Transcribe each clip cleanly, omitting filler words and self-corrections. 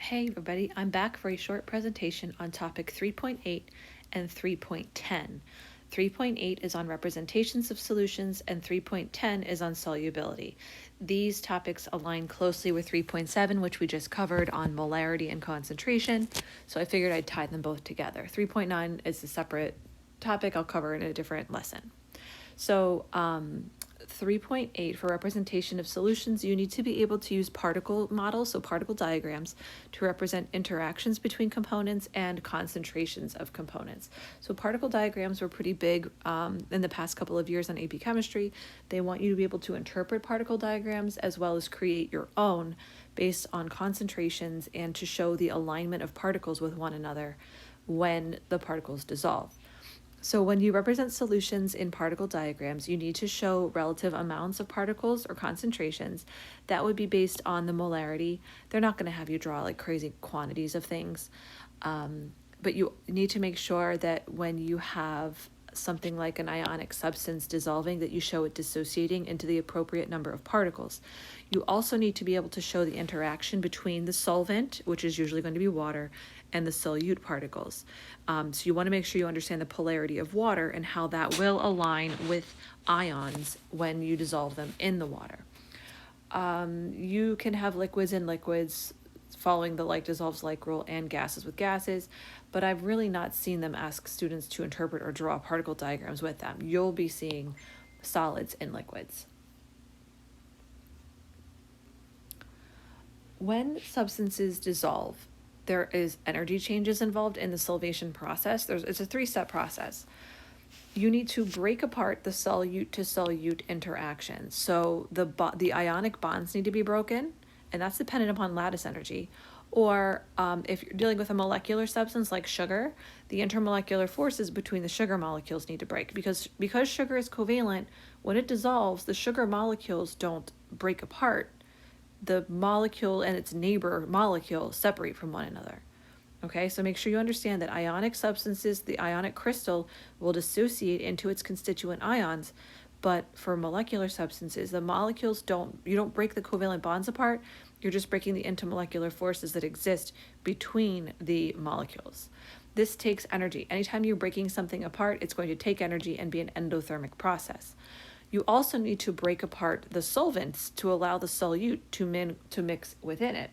Hey everybody, I'm back for a short presentation on topic 3.8 and 3.10. 3.8 is on representations of solutions and 3.10 is on solubility. These topics align closely with 3.7, which we just covered on molarity and concentration, so I figured I'd tie them both together. 3.9 is a separate topic I'll cover in a different lesson. So 3.8, for representation of solutions, you need to be able to use particle models, so particle diagrams, to represent interactions between components and concentrations of components. So particle diagrams were pretty big in the past couple of years on AP Chemistry. They want you to be able to interpret particle diagrams as well as create your own based on concentrations and to show the alignment of particles with one another when the particles dissolve. So when you represent solutions in particle diagrams, you need to show relative amounts of particles or concentrations. That would be based on the molarity. They're not going to have you draw like crazy quantities of things, but you need to make sure that when you have something like an ionic substance dissolving, that you show it dissociating into the appropriate number of particles. You also need to be able to show the interaction between the solvent, which is usually going to be water, and the solute particles. So you want to make sure you understand the polarity of water and how that will align with ions when you dissolve them in the water. You can have liquids in liquids following the like dissolves like rule and gases with gases, but I've really not seen them ask students to interpret or draw particle diagrams with them. You'll be seeing solids in liquids. When substances dissolve, there is energy changes involved in the solvation process. It's a three-step process. You need to break apart the solute to solute interaction. So the ionic bonds need to be broken, and that's dependent upon lattice energy. Or if you're dealing with a molecular substance like sugar, the intermolecular forces between the sugar molecules need to break. Because sugar is covalent, when it dissolves, the sugar molecules don't break apart. The molecule and its neighbor molecule separate from one another. Okay, so make sure you understand that ionic substances, the ionic crystal, will dissociate into its constituent ions, but for molecular substances, the molecules you don't break the covalent bonds apart, you're just breaking the intermolecular forces that exist between the molecules. This takes energy. Anytime you're breaking something apart, it's going to take energy and be an endothermic process. You also need to break apart the solvents to allow the solute to mix within it.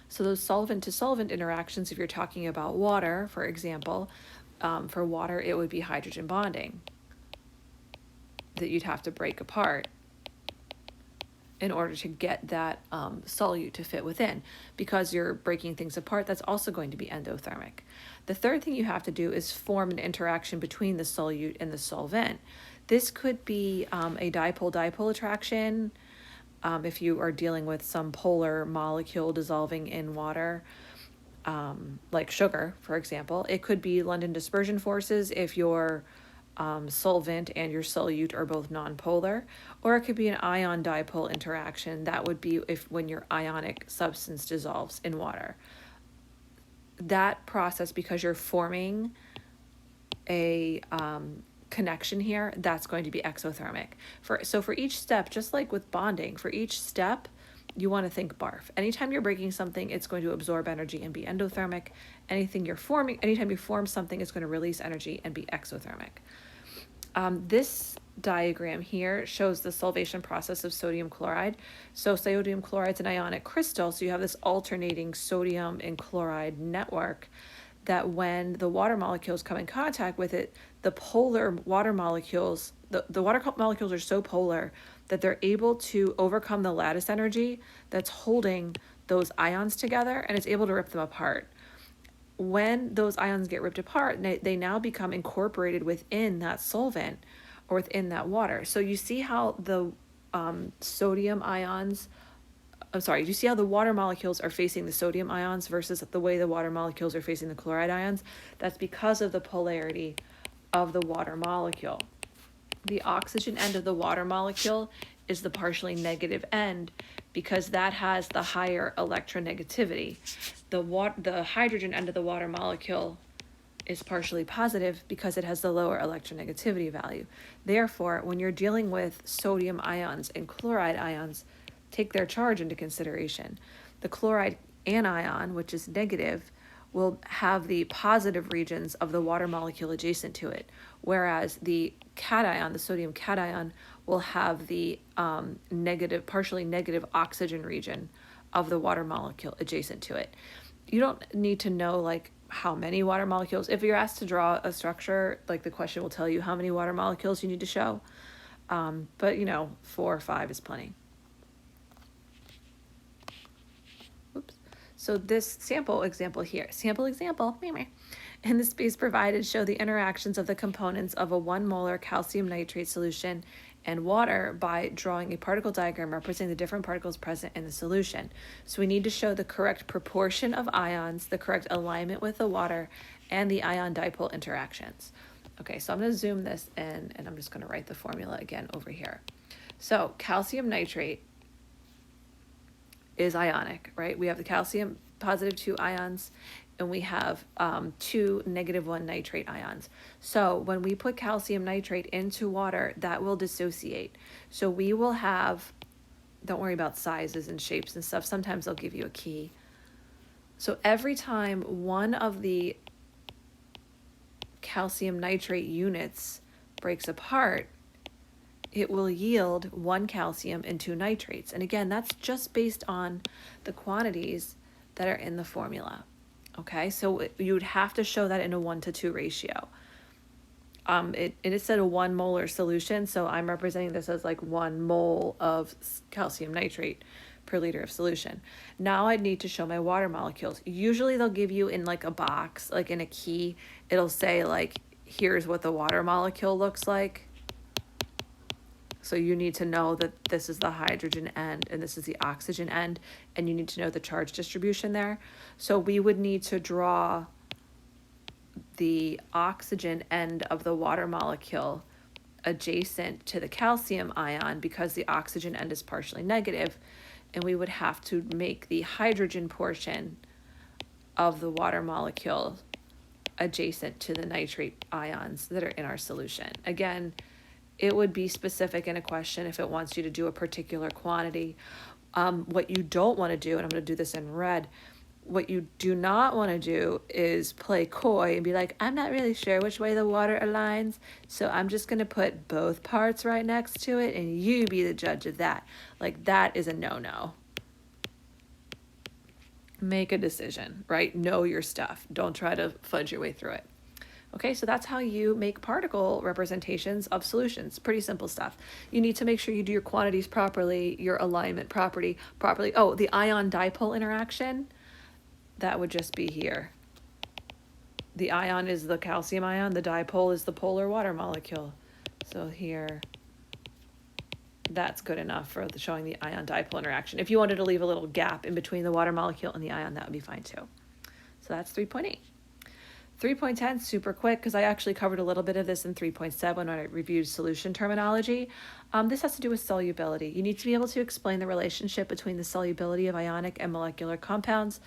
So those solvent to solvent interactions, if you're talking about water, for example, for water, it would be hydrogen bonding that you'd have to break apart in order to get that solute to fit within. Because you're breaking things apart, that's also going to be endothermic. The third thing you have to do is form an interaction between the solute and the solvent. This could be a dipole-dipole attraction if you are dealing with some polar molecule dissolving in water, like sugar, for example. It could be London dispersion forces if your solvent and your solute are both nonpolar, or it could be an ion-dipole interaction. That would be when your ionic substance dissolves in water. That process, because you're forming a connection here, that's going to be exothermic. So for each step, just like with bonding, for each step, you want to think barf. Anytime you're breaking something, it's going to absorb energy and be endothermic. Anytime you form something, it's going to release energy and be exothermic. This diagram here shows the solvation process of sodium chloride. So sodium chloride's an ionic crystal, so you have this alternating sodium and chloride network that when the water molecules come in contact with it, the polar water molecules, the water molecules are so polar that they're able to overcome the lattice energy that's holding those ions together, and it's able to rip them apart. When those ions get ripped apart, they now become incorporated within that solvent or within that water. So you see how the sodium ions, you see how the water molecules are facing the sodium ions versus the way the water molecules are facing the chloride ions? That's because of the polarity of the water molecule. The oxygen end of the water molecule is the partially negative end because that has the higher electronegativity. The hydrogen end of the water molecule is partially positive because it has the lower electronegativity value. Therefore, when you're dealing with sodium ions and chloride ions, take their charge into consideration. The chloride anion, which is negative, will have the positive regions of the water molecule adjacent to it, whereas the cation, the sodium cation, will have the negative, partially negative oxygen region of the water molecule adjacent to it. You don't need to know like how many water molecules. If you're asked to draw a structure, like the question will tell you how many water molecules you need to show. But 4 or 5 is plenty. Oops. So this sample example, in the space provided, show the interactions of the components of a 1 molar calcium nitrate solution and water by drawing a particle diagram representing the different particles present in the solution. So we need to show the correct proportion of ions, the correct alignment with the water, and the ion dipole interactions. Okay, so I'm going to zoom this in, and I'm just going to write the formula again over here. So calcium nitrate is ionic, right? We have the calcium positive 2 ions, and we have 2 -1 nitrate ions. So when we put calcium nitrate into water, that will dissociate. So we will have, don't worry about sizes and shapes and stuff. Sometimes they'll give you a key. So every time one of the calcium nitrate units breaks apart, it will yield 1 calcium and 2 nitrates. And again, that's just based on the quantities that are in the formula. Okay, so you would have to show that in a 1-to-2 ratio. It said a 1 molar solution, so I'm representing this as like 1 mole of calcium nitrate per liter of solution. Now I'd need to show my water molecules. Usually they'll give you in like a box, like in a key, it'll say like, here's what the water molecule looks like. So you need to know that this is the hydrogen end and this is the oxygen end, and you need to know the charge distribution there. So we would need to draw the oxygen end of the water molecule adjacent to the calcium ion because the oxygen end is partially negative, and we would have to make the hydrogen portion of the water molecule adjacent to the nitrate ions that are in our solution. Again, it would be specific in a question if it wants you to do a particular quantity. What you don't want to do, and I'm going to do this in red, what you do not want to do is play coy and be like, I'm not really sure which way the water aligns, so I'm just going to put both parts right next to it and you be the judge of that. Like, that is a no-no. Make a decision, right? Know your stuff. Don't try to fudge your way through it. Okay, so that's how you make particle representations of solutions. Pretty simple stuff. You need to make sure you do your quantities properly, your alignment properly. Oh, the ion dipole interaction, that would just be here. The ion is the calcium ion, the dipole is the polar water molecule. So here, that's good enough for showing the ion dipole interaction. If you wanted to leave a little gap in between the water molecule and the ion, that would be fine too. So that's 3.8. 3.10, super quick, because I actually covered a little bit of this in 3.7 when I reviewed solution terminology. This has to do with solubility. You need to be able to explain the relationship between the solubility of ionic and molecular compounds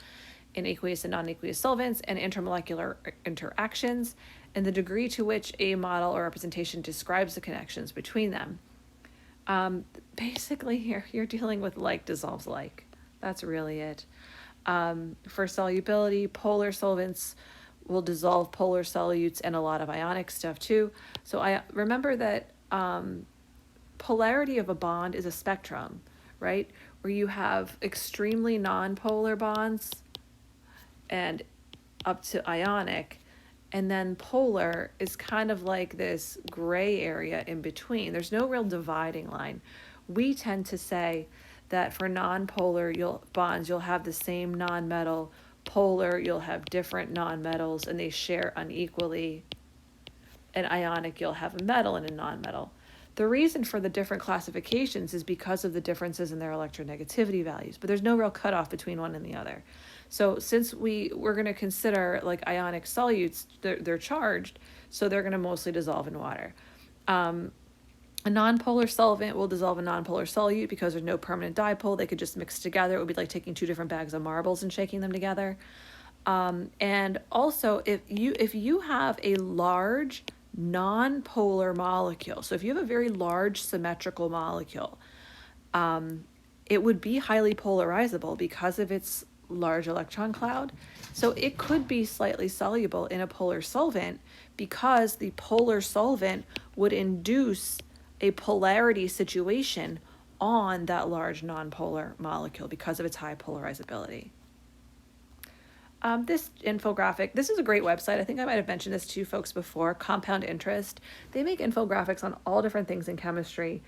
in aqueous and non-aqueous solvents and intermolecular interactions, and the degree to which a model or representation describes the connections between them. Basically, here you're dealing with like dissolves like. That's really it. For solubility, polar solvents will dissolve polar solutes and a lot of ionic stuff too. So I remember that polarity of a bond is a spectrum, right? Where you have extremely non-polar bonds and up to ionic, and then polar is kind of like this gray area in between. There's no real dividing line. We tend to say that for non-polar bonds, you'll have the same non-metal. Polar, you'll have different non-metals and they share unequally. And ionic, you'll have a metal and a non-metal. The reason for the different classifications is because of the differences in their electronegativity values, but there's no real cutoff between one and the other. So since we're going to consider like ionic solutes, they're charged, so they're going to mostly dissolve in water. A non-polar solvent will dissolve a non-polar solute because there's no permanent dipole. They could just mix together. It would be like taking 2 different bags of marbles and shaking them together. And also, if you have a large non-polar molecule, so if you have a very large symmetrical molecule, it would be highly polarizable because of its large electron cloud. So it could be slightly soluble in a polar solvent because the polar solvent would induce a polarity situation on that large nonpolar molecule because of its high polarizability. This infographic, this is a great website. I think I might have mentioned this to folks before, Compound Interest. They make infographics on all different things in chemistry.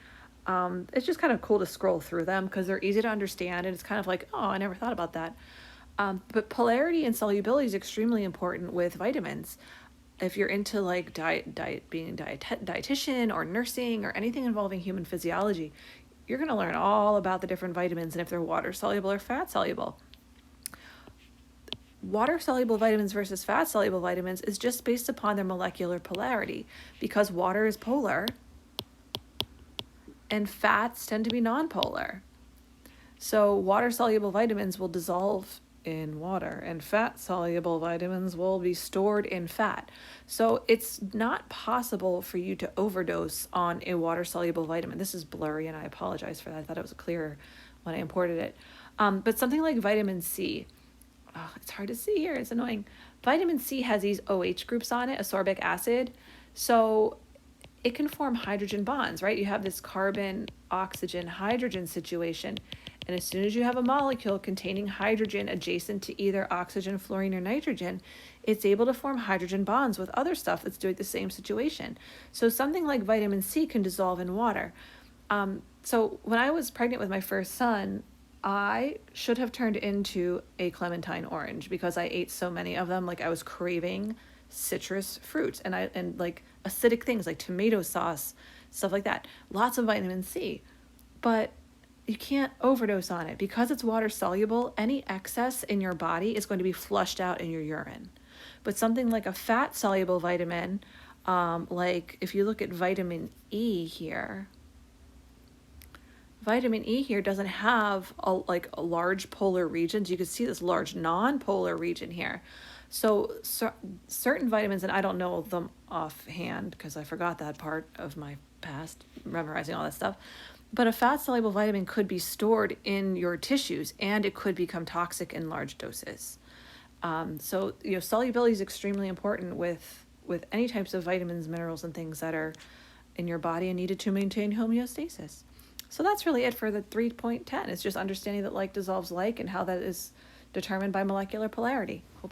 It's just kind of cool to scroll through them because they're easy to understand, and it's kind of like, oh, I never thought about that. But polarity and solubility is extremely important with vitamins. If you're into like being a dietitian or nursing or anything involving human physiology, you're going to learn all about the different vitamins and if they're water soluble or fat soluble. Water soluble vitamins versus fat soluble vitamins is just based upon their molecular polarity, because water is polar and fats tend to be nonpolar. So water soluble vitamins will dissolve in water and fat soluble vitamins will be stored in fat. So it's not possible for you to overdose on a water soluble vitamin. This is blurry and I apologize for that. I thought it was clearer when I imported it. But something like vitamin C, it's hard to see here, it's annoying. Vitamin C has these OH groups on it, ascorbic acid. So it can form hydrogen bonds, right? You have this carbon, oxygen, hydrogen situation. And as soon as you have a molecule containing hydrogen adjacent to either oxygen, fluorine, or nitrogen, it's able to form hydrogen bonds with other stuff that's doing the same situation. So something like vitamin C can dissolve in water. So when I was pregnant with my first son, I should have turned into a clementine orange because I ate so many of them. Like I was craving citrus fruits and like acidic things like tomato sauce, stuff like that. Lots of vitamin C, but you can't overdose on it because it's water soluble. Any excess in your body is going to be flushed out in your urine. But something like a fat soluble vitamin, like if you look at vitamin E here, vitamin E here doesn't have a large polar regions. You can see this large non-polar region here. So certain vitamins, and I don't know them offhand because I forgot that part of my past, memorizing all that stuff, but a fat-soluble vitamin could be stored in your tissues and it could become toxic in large doses. So solubility is extremely important with any types of vitamins, minerals, and things that are in your body and needed to maintain homeostasis. So that's really it for the 3.10. It's just understanding that like dissolves like and how that is determined by molecular polarity. Hope that